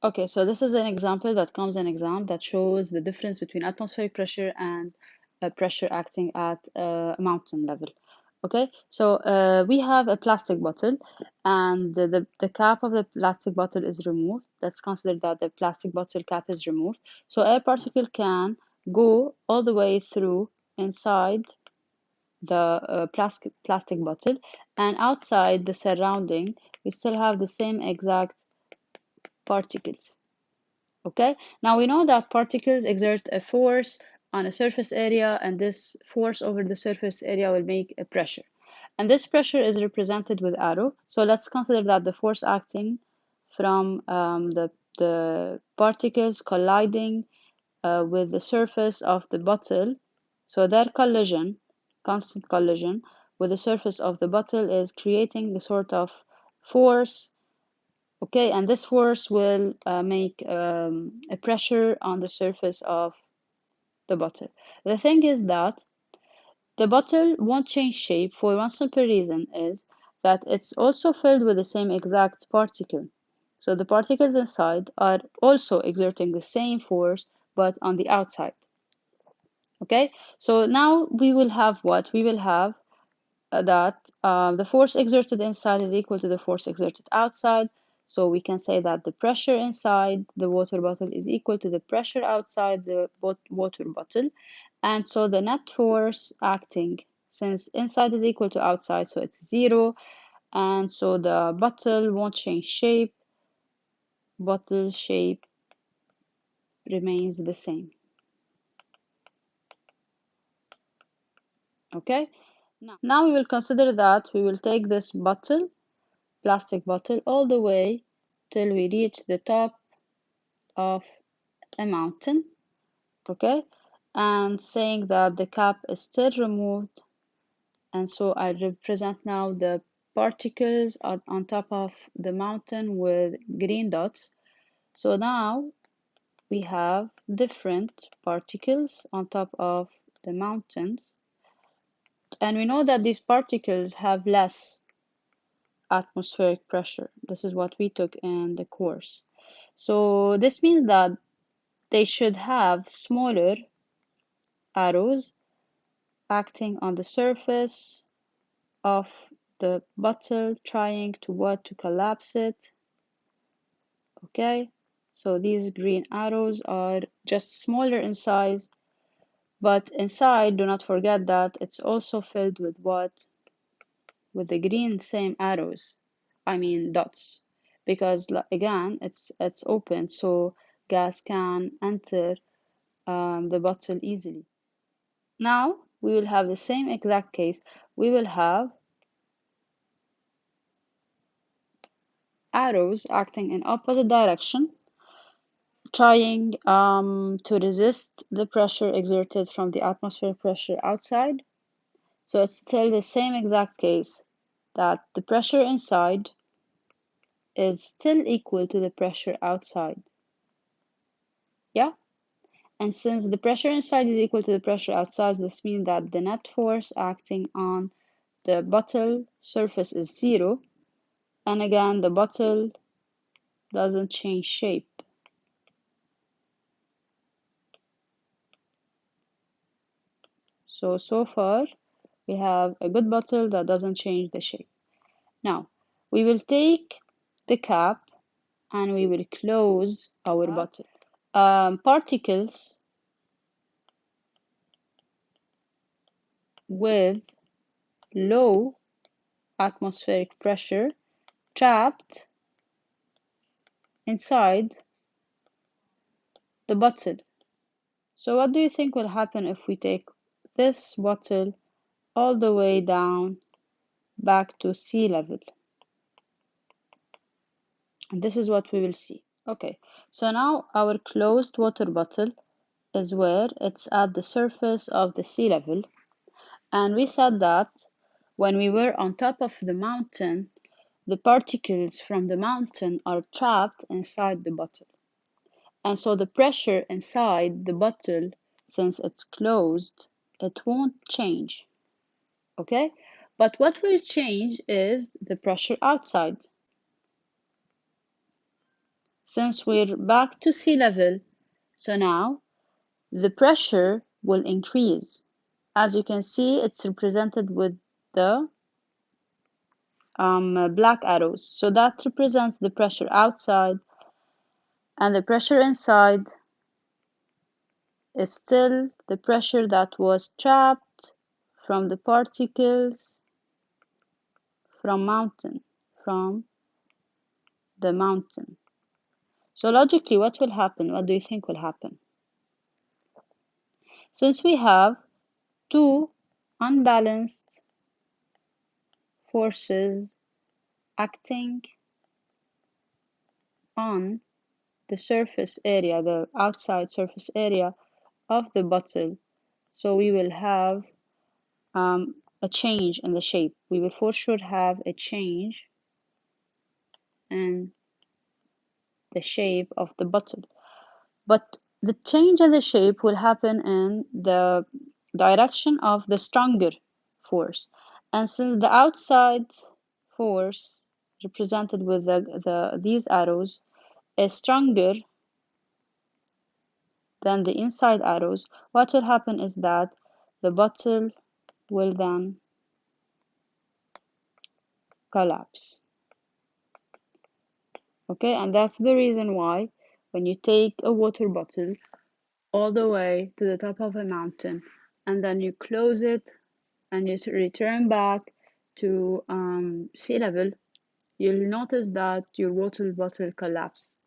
Okay, so this is an example that comes in exam that shows the difference between atmospheric pressure and pressure acting at mountain level. Okay, so we have a plastic bottle and the cap of the plastic bottle is removed. Let's consider that the plastic bottle cap is removed. So air particle can go all the way through inside the plastic bottle, and outside the surrounding, we still have the same exact particles. Okay, now we know that particles exert a force on a surface area, and this force over the surface area will make a pressure. And this pressure is represented with arrow. So let's consider that the force acting from the particles colliding with the surface of the bottle. So their collision, constant collision with the surface of the bottle is creating the sort of force. Okay, and this force will make a pressure on the surface of the bottle. The thing is that the bottle won't change shape for one simple reason is that it's also filled with the same exact particle. So the particles inside are also exerting the same force, but on the outside. Okay, so now we will have what? We will have that the force exerted inside is equal to the force exerted outside. So we can say that the pressure inside the water bottle is equal to the pressure outside the water bottle. And so the net force acting, since inside is equal to outside, so it's zero. And so the bottle won't change shape. Bottle shape remains the same. Okay. Now we will consider that we will take this bottle, plastic bottle, all the way till we reach the top of a mountain, okay, and saying that the cap is still removed, and so I represent now the particles on top of the mountain with green dots. So now we have different particles on top of the mountains, and we know that these particles have less atmospheric pressure. This is what we took in the course. So this means that they should have smaller arrows acting on the surface of the bottle, trying to what? To collapse it. Okay, so these green arrows are just smaller in size, but inside, do not forget that it's also filled with what? With the green same arrows. I mean dots, because again, it's open, so gas can enter the bottle easily. Now we will have the same exact case. We will have arrows acting in opposite direction, trying to resist the pressure exerted from the atmospheric pressure outside. So it's still the same exact case that the pressure inside is still equal to the pressure outside. Yeah? And since the pressure inside is equal to the pressure outside, this means that the net force acting on the bottle surface is zero. And again, the bottle doesn't change shape. So far, we have a good bottle that doesn't change the shape. Now, we will take the cap and we will close our bottle. Particles with low atmospheric pressure trapped inside the bottle. So what do you think will happen if we take this bottle all the way down back to sea level? And this is what we will see. Okay, so now our closed water bottle is where it's at the surface of the sea level. And we said that when we were on top of the mountain, the particles from the mountain are trapped inside the bottle. And so the pressure inside the bottle, since it's closed, it won't change. Okay? But what will change is the pressure outside. Since we're back to sea level, so now the pressure will increase. As you can see, it's represented with the black arrows. So that represents the pressure outside, and the pressure inside is still the pressure that was trapped from the particles from the mountain. So logically, what will happen? What do you think will happen? Since we have two unbalanced forces acting on the surface area, the outside surface area of the bottle, so we will have a change in the shape. We will for sure have a change in the shape of the bottle. But the change in the shape will happen in the direction of the stronger force. And since the outside force represented with these arrows is stronger than the inside arrows, what will happen is that the bottle will then collapse. Okay, and that's the reason why when you take a water bottle all the way to the top of a mountain and then you close it and you return back to sea level, you'll notice that your water bottle collapsed.